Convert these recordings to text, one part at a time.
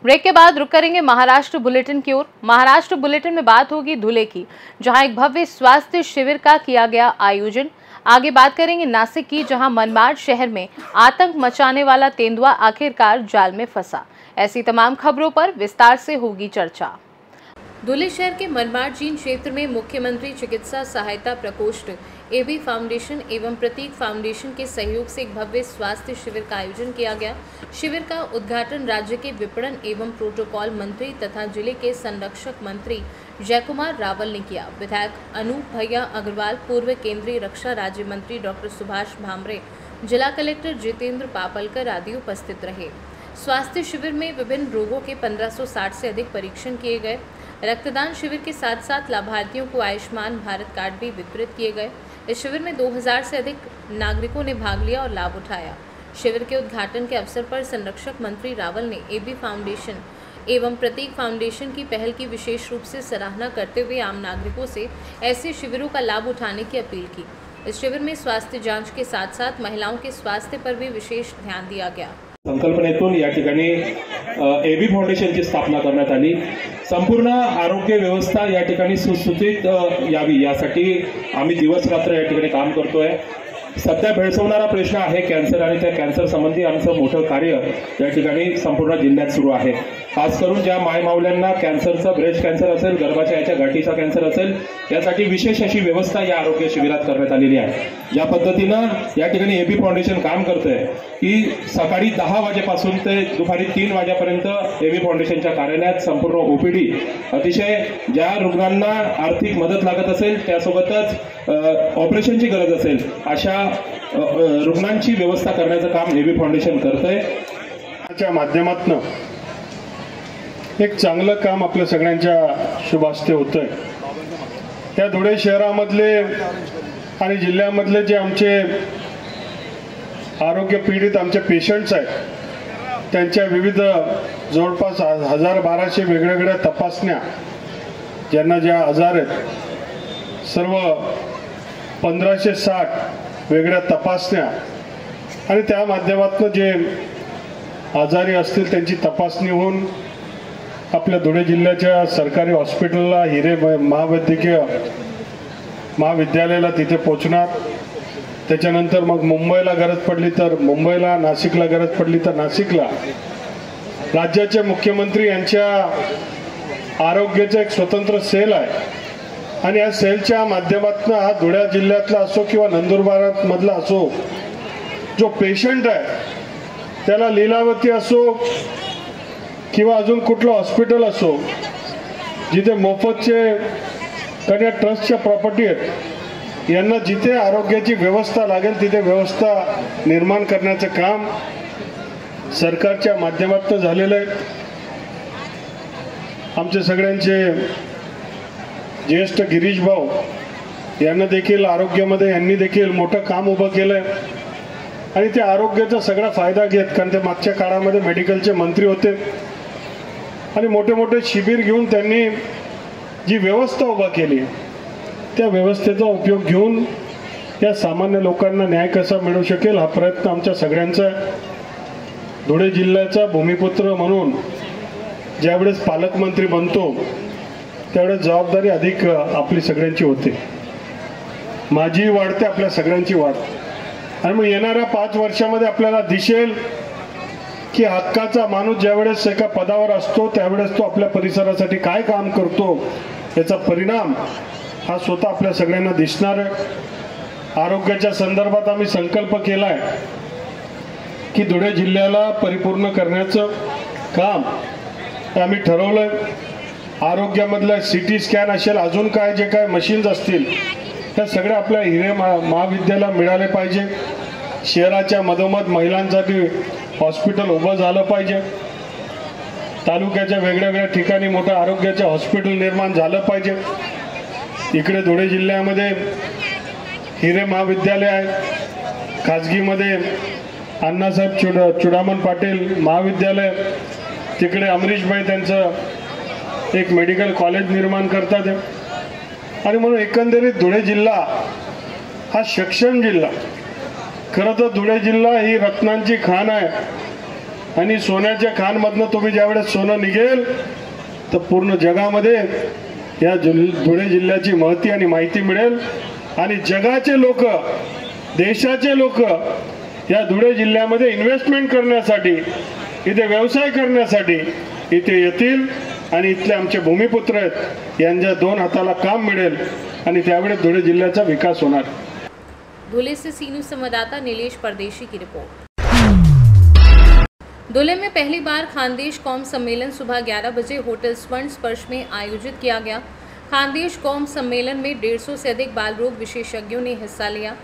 Break के बाद रुक करेंगे महाराष्ट्र बुलेटिन की ओर। महाराष्ट्र बुलेटिन में बात होगी धुले की, जहां एक भव्य स्वास्थ्य शिविर का किया गया आयोजन। आगे बात करेंगे नासिक की, जहां मनमाड शहर में आतंक मचाने वाला तेंदुआ आखिरकार जाल में फंसा। ऐसी तमाम खबरों पर विस्तार से होगी चर्चा। धुले शहर के मनमाड जीन क्षेत्र में मुख्यमंत्री चिकित्सा सहायता प्रकोष्ठ, एबी फाउंडेशन एवं प्रतीक फाउंडेशन के सहयोग से एक भव्य स्वास्थ्य शिविर का आयोजन किया गया। शिविर का उद्घाटन राज्य के विपणन एवं प्रोटोकॉल मंत्री तथा जिले के संरक्षक मंत्री जयकुमार रावल ने किया। विधायक अनूप भैया अग्रवाल, पूर्व केंद्रीय रक्षा राज्य मंत्री डॉक्टर सुभाष भामरे, जिला कलेक्टर जितेंद्र पापलकर आदि उपस्थित रहे। स्वास्थ्य शिविर में विभिन्न रोगों के 1560 से अधिक परीक्षण किए गए। रक्तदान शिविर के साथ साथ लाभार्थियों को आयुष्मान भारत कार्ड भी वितरित किए गए। इस शिविर में 2000 से अधिक नागरिकों ने भाग लिया और लाभ उठाया। शिविर के उद्घाटन के अवसर पर संरक्षक मंत्री रावल ने एबी फाउंडेशन एवं प्रतीक फाउंडेशन की पहल की विशेष रूप से सराहना करते हुए आम नागरिकों से ऐसे शिविरों का लाभ उठाने की अपील की। इस शिविर में स्वास्थ्य जांच के साथ साथ महिलाओं के स्वास्थ्य पर भी विशेष ध्यान दिया गया। संकल्पनेतून या ठिकाणी एबी फाउंडेशनची स्थापना करण्यात आली। संपूर्ण आरोग्य व्यवस्था या ठिकाणी सुसूत्रित यावी यासाठी आम्ही दिवस रात्र या ठिकाणी काम करतोय। सध्या भेडसावणारा प्रश्न आहे कॅन्सर आणि त्या कॅन्सर संबंधी आमचं मोठं कार्य या ठिकाणी संपूर्ण जिल्ह्यात सुरू आहे। खास करून ज्या मायमावल्यांना कॅन्सरचा, ब्रेस्ट कॅन्सर असेल, गर्भाच्या याच्या गाठीचा कॅन्सर असेल, यासाठी विशेष अशी व्यवस्था या आरोग्य शिबिरात करण्यात आलेली आहे। या पद्धतीनं या ठिकाणी एबी फाउंडेशन काम करतंय की सकाळी 10 वाजेपासून ते दुपारी 3 वाजेपर्यंत एबी फाउंडेशनच्या कार्यालयात संपूर्ण ओपीडी, अतिशय ज्या रुग्णांना आर्थिक मदत लागत असेल त्यासोबतच ऑपरेशनची गरज असेल अशा रुग्णांची व्यवस्था करण्याचं काम एबी फाउंडेशन करतंय। च्या माध्यमातून एक चांगलं काम आपल्या सगळ्यांच्या शुभास्ते होतंय। त्या धुळे शहरामधले आणि जिल्ह्यामधले जे आमचे आरोग्य पीडित आमचे पेशंट्स आहेत त्यांच्या विविध जवळपास 1000-1200 वेगवेगळ्या तपासण्या, ज्यांना ज्या आजार आहेत सर्व 1560 वेगळ्या तपासण्या आणि त्या माध्यमातून जे आजारी असतील त्यांची तपासणी होऊन आपल्या धुळे जिल्ह्याच्या सरकारी हॉस्पिटलला, हिरे महावैद्यकीय महाविद्यालयाला तिथे पोहोचणार। त्याच्यानंतर मग मुंबईला गरज पडली तर मुंबईला, नाशिकला गरज पडली तर नाशिकला। राज्याचे मुख्यमंत्री यांच्या आरोग्याचा एक स्वतंत्र सेल आहे आणि या सेलच्या माध्यमातून हा धुळे जिल्ह्यातला असो किंवा नंदुरबार मधला असो, जो पेशंट आहे त्याला लीलावती असो किंवा अजून कुठलं हॉस्पिटल असो, जिथे मोफतचे कन्या ट्रस्टच्या प्रॉपर्टी आहेत, यांना जिथे आरोग्याची व्यवस्था लागेल तिथे व्यवस्था निर्माण करण्याचं काम सरकारच्या माध्यमातून झालेलं आहे। आमचे सगळ्यांचे ज्येष्ठ गिरीश भाऊ यांना देखील आरोग्यामध्ये यांनी देखील मोठं काम उभं केलंय आणि ते आरोग्याचा सगळा फायदा घेत, कारण ते मागच्या काळामध्ये मेडिकलचे मंत्री होते आणि मोठे मोठे शिबिर घेऊन त्यांनी जी व्यवस्था उभा केली त्या व्यवस्थेचा उपयोग घेऊन या सामान्य लोकांना न्याय कसा मिळू शकेल हा प्रयत्न आमच्या सगळ्यांचा आहे। धुळे जिल्ह्याचा भूमिपुत्र म्हणून ज्यावेळेस पालकमंत्री बनतो त्यावेळेस जबाबदारी अधिक आपली सगळ्यांची होते, माझी वाढते, आपल्या सगळ्यांची वाढते आणि मग येणाऱ्या 5 वर्षामध्ये आपल्याला दिसेल की हक्काचा माणूस ज्यावेळेस एका पदावर असतो त्यावेळेस तो आपल्या परिसरासाठी काय काम करतो याचा परिणाम हा स्वतः आपल्या सगळ्यांना दिसणार आहे। आरोग्याच्या संदर्भात आम्ही संकल्प केलाय की धुळे जिल्ह्याला परिपूर्ण करण्याचं काम आम्ही ठरवलंय। आरोग्यामधलं सिटी स्कॅन असेल, अजून काय जे काय मशीन्स असतील त्या सगळ्या आपल्या हिरे महाविद्यालयाला मिळाले पाहिजे। शहराच्या मधोमध महिलांसाठी हॉस्पिटल उभं झालं पाहिजे। तालुक्याच्या वेगवेगळ्या ठिकाणी मोठं आरोग्याचं हॉस्पिटल निर्माण झालं पाहिजे। इकडे धुळे जिल्ह्यामध्ये हिरे महाविद्यालय आहे, खाजगीमध्ये अण्णासाहेब चुडामण पाटील महाविद्यालय, तिकडे अमरीशभाई त्यांचं एक मेडिकल कॉलेज निर्माण करतात आणि म्हणून एकंदरीत धुळे जिल्हा हा सक्षम जिल्हा। खरं तर धुळे जिल्हा ही रत्नांची खाण आहे आणि सोन्याच्या खाणमधनं तुम्ही ज्यावेळेस सोनं निघेल तर पूर्ण जगामध्ये या धुळे जिल्ह्याची महती आणि माहिती मिळेल आणि जगाचे लोक, देशाचे लोक या धुळे जिल्ह्यामध्ये इन्व्हेस्टमेंट करण्यासाठी, इथे व्यवसाय करण्यासाठी इथे येतील आणि इथले आमचे भूमिपुत्र आहेत यांच्या दोन हाताला काम मिळेल आणि त्यावेळेस धुळे जिल्ह्याचा विकास होणार। धुले से सी न्यूज़ संवाददाता नीलेश परदेशी की रिपोर्ट। धुले में पहली बार खानदेश कौम सम्मेलन सुबह 11 बजे होटल स्वर्ण स्पर्श में आयोजित किया गया। खानदेश कौम सम्मेलन में 150 से अधिक बाल रोग विशेषज्ञों ने हिस्सा लिया।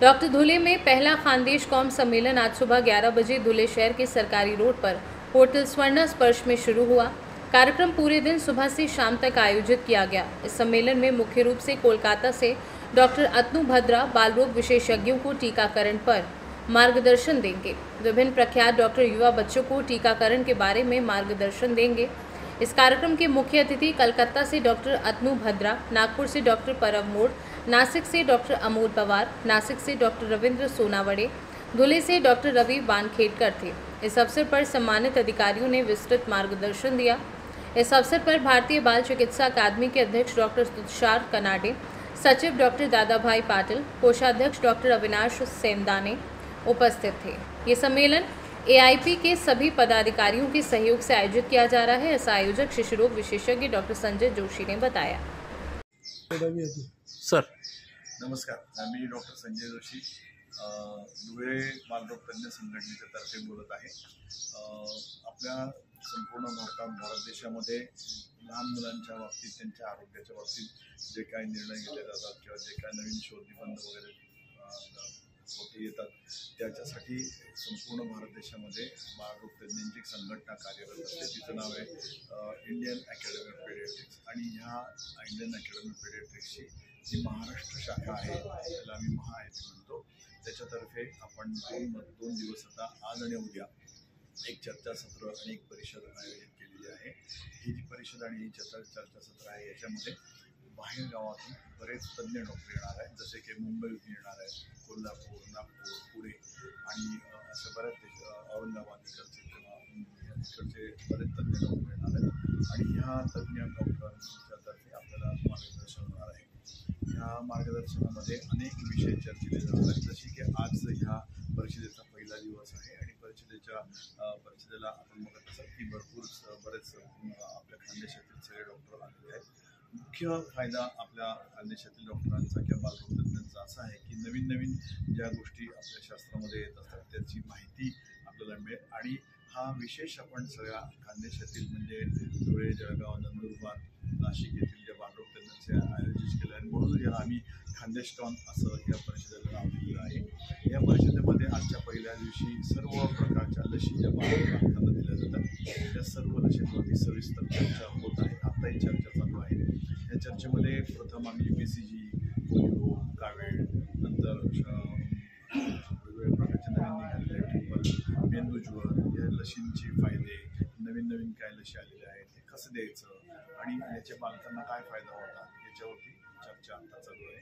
डॉक्टर धुले में पहला खानदेश कौम सम्मेलन आज सुबह 11 बजे धुले शहर के सरकारी रोड पर होटल स्वर्ण स्पर्श में शुरू हुआ। कार्यक्रम पूरे दिन सुबह से शाम तक आयोजित किया गया। इस सम्मेलन में मुख्य रूप से कोलकाता से डॉक्टर अतनु भद्रा बाल रोग विशेषज्ञों को टीकाकरण पर मार्गदर्शन देंगे। विभिन्न प्रख्यात डॉक्टर युवा बच्चों को टीकाकरण के बारे में मार्गदर्शन देंगे। इस कार्यक्रम के मुख्य अतिथि कलकत्ता से डॉक्टर अतनु भद्रा, नागपुर से डॉक्टर परम मोड़, नासिक से डॉक्टर अमोल पवार, नासिक से डॉक्टर रविंद्र सोनावड़े, धुले से डॉक्टर रवि बानखेड़कर थे। इस अवसर पर सम्मानित अधिकारियों ने विस्तृत मार्गदर्शन दिया। इस अवसर पर भारतीय बाल चिकित्सा अकादमी के अध्यक्ष डॉक्टर तुषार कनाडे, सचिव डॉक्टर दादाभाई पाटिल, कोषाध्यक्ष डॉक्टर अविनाश सेमदाने उपस्थित थे। ये सम्मेलन एआईपी के सभी पदाधिकारियों के सहयोग से आयोजित किया जा रहा है, ऐसा आयोजक शिशु रोग विशेषज्ञ डॉक्टर संजय जोशी ने बताया। सर नमस्कार, मी डॉक्टर संजय जोशी धुळे बालरोग तज्ञ संघटनेच्या तर्फे बोलत आहे। आपल्या संपूर्ण भारत देशामध्ये लहान मुलांच्या बाबतीत, त्यांच्या आरोग्याच्या बाबतीत जे काही निर्णय घेतले जातात किंवा जे काही नवीन शोध निबंध वगैरे होते येतात, त्याच्यासाठी संपूर्ण भारत देशामध्ये बालरोग तज्ञांची एक संघटना कार्यरत असते। तिचं नाव आहे इंडियन अकॅडमी ऑफ पेडियाट्रिक्स आणि ह्या इंडियन अकॅडमी ऑफ पेडियाट्रिक्सची जी महाराष्ट्र शाखा आहे, त्याला आम्ही महाआयपी म्हणतो, त्याच्यातर्फे आपण दोन दिवस आता आज आणि उद्या एक चर्चासत्र आणि एक परिषद आयोजित केलेली आहे। ही जी परिषद आणि ही चर्चासत्र आहे याच्यामध्ये बाहेर गावातून बरेच तज्ञ डॉक्टर येणार आहेत, जसे की मुंबईतून येणार आहेत, कोल्हापूर, नागपूर, पुणे आणि अशा बऱ्याच औरंगाबाद इकडचे बरेच तज्ञ डॉक्टर येणार आहेत आणि ह्या तज्ञ डॉक्टरांच्या तर्फे आपल्याला मार्गदर्शन होणार आहे। ह्या मार्गदर्शनामध्ये अनेक विषय चर्चिले जाणार आहेत, जसे की आज ह्या परिषदेचा पहिला दिवस आहे आणि परिषदेला आपण बघत असाल की बरेच आपल्या खानदेशातील सगळे डॉक्टर आलेले आहेत। मुख्य फायदा आपल्या खानदेशातील डॉक्टरांचा किंवा बालरोग तज्ञांचा असा आहे की नवीन नवीन ज्या गोष्टी आपल्या शास्त्रामध्ये येत असतात त्याची माहिती आपल्याला मिळेल आणि हा विशेष आपण सगळ्या खानदेशातील म्हणजे धुळे, जळगाव, नंदुरबार, नाशिक येथील ज्या बालरोग तज्ञांचे आयोजित केलं आहे, म्हणून याला आम्ही खानदेशकॉन असं या परिषदेला नाव दिलेलं आहे। या परिषदेमध्ये आजच्या पहिल्या दिवशी सर्व प्रकारच्या लशी ज्या बालकांना दिल्या जातात त्या सर्व लशींवरती सविस्तर चर्चा होत आहे। आताही चर्चा चालू आहे। या चर्चेमध्ये प्रथम आम्ही BCG, पोलिओ, कावीळ, नंतर वेगवेगळ्या प्रकारचे नवीन निघालेले ट्रिपल, मेंदूज्वर या लशींचे फायदे, नवीन काय लशी आलेल्या आहेत, हे कसं द्यायचं आणि याच्या बालकांना काय फायदा होता याच्यावरती चर्चा आता चालू आहे।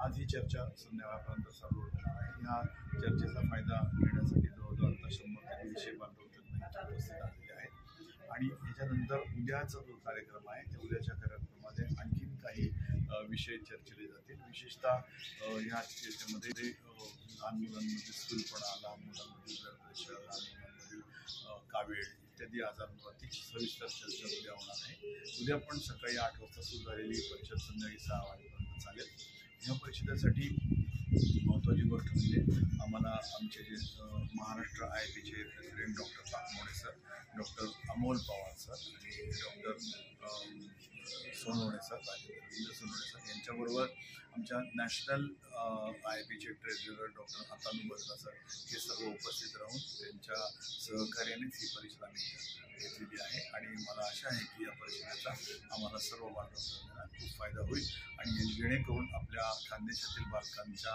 आज ही चर्चा संध्याकाळपर्यंत चालू होणार आहे। ह्या चर्चेचा फायदा घेण्यासाठी जवळजवळ आता 100 ते 150 बालरोग तज्ञ उपस्थित आलेले आहेत आणि याच्यानंतर उद्याचा जो कार्यक्रम आहे त्या उद्याच्या कार्यक्रमामध्ये आणखीन काही विषय चर्चिले जातील। विशेषतः ह्या चर्चेमध्ये लहान मुलांमध्ये स्थूलपणा, लहान मुलांमधील गर्भाशय, लहान मुलांमधील कावीळ इत्यादी आजारांवरती सविस्तर चर्चा उद्या होणार आहे। उद्या पण सकाळी 8 वाजता सुरू झालेली परिषद संध्याकाळी 6 वाजेपर्यंत चालेल। ह्या परिषदेसाठी महत्त्वाची गोष्ट म्हणजे आम्हाला आमचे जे महाराष्ट्र IIPचे president doctor Pakmode sir, doctor Amol Pawar sir आणि doctor Sonawane sir, Ravindra Sonawane sir यांच्याबरोबर आमच्या नॅशनल IIPचे treasurer doctor Atanu Bhadra sir हे सर्व उपस्थित राहून त्यांच्या सहकार्यानेच ही परिषद आम्ही घेतलेली आहे आणि मला आशा आहे की या परिषदेचा आम्हाला सर्व बालकांना खूप फायदा होईल आणि जेणेकरून आपल्या खानदेशातील बालकांच्या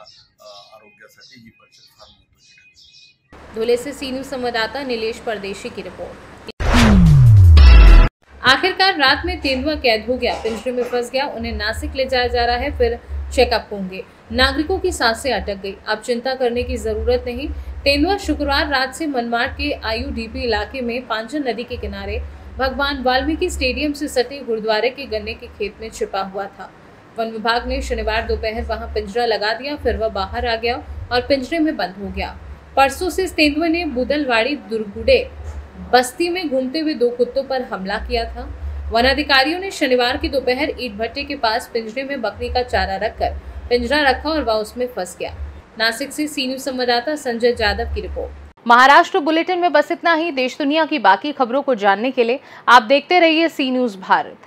आरोग्यासाठी ही परिषद फार महत्त्वाची ठरेल। धुले से सी न्यूज़ संवाददाता नीलेश परदेशी की रिपोर्ट। आखिरकार रात में तेंदुआ कैद हो गया, पिंजरे में फंस गया, उन्हें नासिक ले जाया जा रहा है, फिर चेकअप होंगे। नागरिकों की सांसें अटक गई। अब चिंता करने की जरूरत नहीं, तेंदुआ शुक्रवार रात से मनमाड़ के आईयूडीपी इलाके में पांचन नदी के किनारे भगवान वाल्मीकि स्टेडियम से सटे गुरुद्वारे के गन्ने के खेत में छिपा हुआ था। वन विभाग ने शनिवार दोपहर वहां पिंजरा लगा दिया, फिर वह बाहर आ गया और पिंजरे में बंद हो गया। परसों से इस तेंदुए ने बुदलवाड़ी दुर्गुडे बस्ती में घूमते हुए 2 कुत्तों पर हमला किया था। वन अधिकारियों ने शनिवार की दोपहर ईट भट्टे के पास पिंजरे में बकरी का चारा रखकर पिंजरा रखा और वह उसमें फंस गया। नासिक से सी न्यूज संवाददाता संजय यादव की रिपोर्ट। महाराष्ट्र बुलेटिन में बस इतना ही। देश दुनिया की बाकी खबरों को जानने के लिए आप देखते रहिए सी न्यूज भारत।